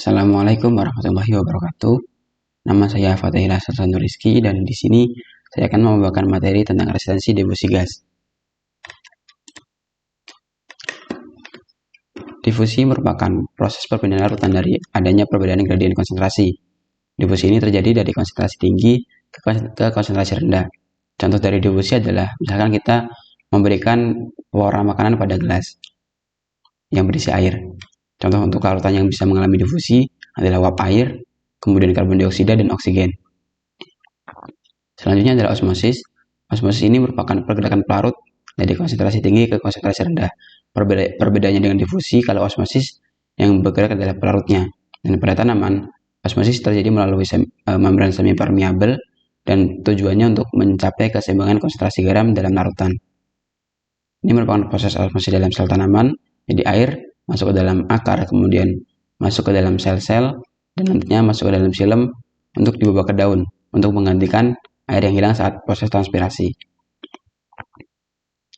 Assalamualaikum warahmatullahi wabarakatuh. Nama saya Fatihillah Sultan Rizky dan di sini saya akan membawakan materi tentang resistensi difusi gas. Difusi merupakan proses perpindahan larutan dari adanya perbedaan gradien konsentrasi. Difusi ini terjadi dari konsentrasi tinggi ke konsentrasi rendah. Contoh dari difusi adalah misalkan kita memberikan pewarna makanan pada gelas yang berisi air. Contoh untuk larutan yang bisa mengalami difusi adalah uap air, kemudian karbon dioksida dan oksigen. Selanjutnya adalah osmosis. Osmosis ini merupakan pergerakan pelarut dari konsentrasi tinggi ke konsentrasi rendah. Perbedaannya dengan difusi, kalau osmosis yang bergerak adalah pelarutnya. Dan pada tanaman, osmosis terjadi melalui membran semi permeabel dan tujuannya untuk mencapai keseimbangan konsentrasi garam dalam larutan. Ini merupakan proses osmosis dalam sel tanaman, jadi air masuk ke dalam akar, kemudian masuk ke dalam sel-sel, dan nantinya masuk ke dalam xilem untuk dibawa ke daun, untuk menggantikan air yang hilang saat proses transpirasi.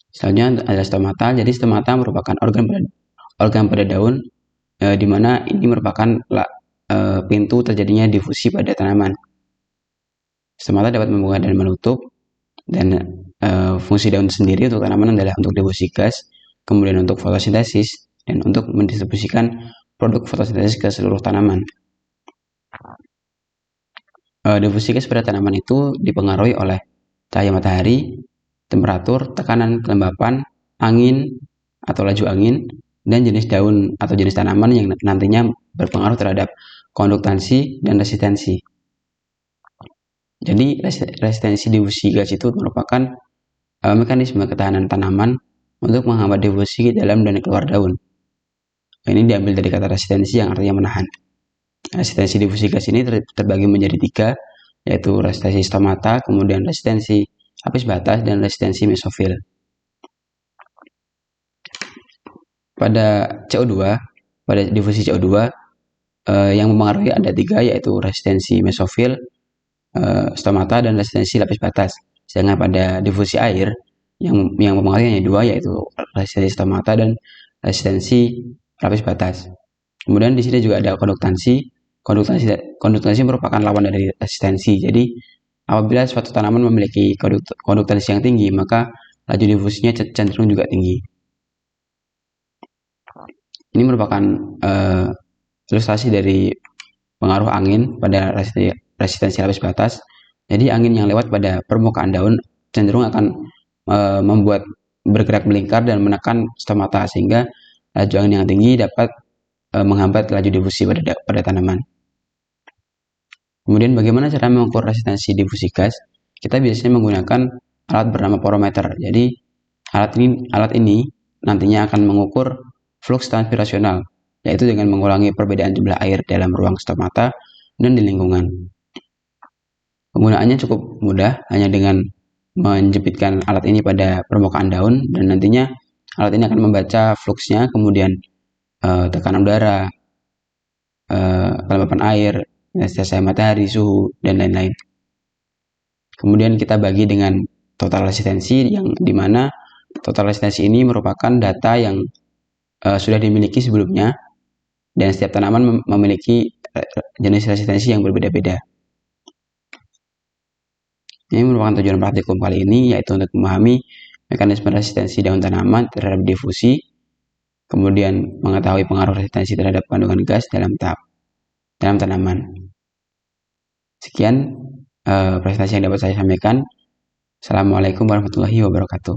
Selanjutnya adalah stomata. Jadi stomata merupakan organ pada daun, di mana ini merupakan pintu terjadinya difusi pada tanaman. Stomata dapat membuka dan menutup, dan fungsi daun sendiri untuk tanaman adalah untuk difusi gas, kemudian untuk fotosintesis, dan untuk mendistribusikan produk fotosintesis ke seluruh tanaman. Difusi gas pada tanaman itu dipengaruhi oleh cahaya matahari, temperatur, tekanan kelembapan, angin atau laju angin, dan jenis daun atau jenis tanaman yang nantinya berpengaruh terhadap konduktansi dan resistensi. Jadi resistensi difusi gas itu merupakan mekanisme ketahanan tanaman untuk menghambat difusi dalam dan keluar daun. Ini diambil dari kata resistensi yang artinya menahan. Resistensi difusi gas ini terbagi menjadi 3, yaitu resistensi stomata, kemudian resistensi lapis batas, dan resistensi mesofil. Pada CO2, pada difusi CO2, yang mempengaruhi ada 3, yaitu resistensi mesofil, stomata, dan resistensi lapis batas. Sedangkan pada difusi air, yang mempengaruhi hanya 2, yaitu resistensi stomata dan resistensi lapis batas. Kemudian di sini juga ada konduktansi. Konduktansi merupakan lawan dari resistensi. Jadi apabila suatu tanaman memiliki konduktansi yang tinggi, maka laju difusinya cenderung juga tinggi. Ini merupakan ilustrasi dari pengaruh angin pada resistensi lapis batas. Jadi angin yang lewat pada permukaan daun cenderung akan membuat bergerak melingkar dan menekan stomata, sehingga laju angin yang tinggi dapat menghambat laju difusi pada tanaman. Kemudian bagaimana cara mengukur resistensi difusi gas? Kita biasanya menggunakan alat bernama porometer. Jadi alat ini nantinya akan mengukur flux transpirasional, yaitu dengan mengulangi perbedaan jumlah air dalam ruang stomata dan di lingkungan. Penggunaannya cukup mudah, hanya dengan menjepitkan alat ini pada permukaan daun, dan nantinya alat ini akan membaca fluxnya, kemudian tekanan udara, kelembapan air, cahaya matahari, suhu, dan lain-lain. Kemudian kita bagi dengan total resistensi, yang dimana total resistensi ini merupakan data yang sudah dimiliki sebelumnya, dan setiap tanaman memiliki jenis resistensi yang berbeda-beda. Ini merupakan tujuan praktikum kali ini, yaitu untuk memahami mekanisme resistensi daun tanaman terhadap difusi, kemudian mengetahui pengaruh resistensi terhadap kandungan gas dalam tanaman. Sekian presentasi yang dapat saya sampaikan. Assalamualaikum warahmatullahi wabarakatuh.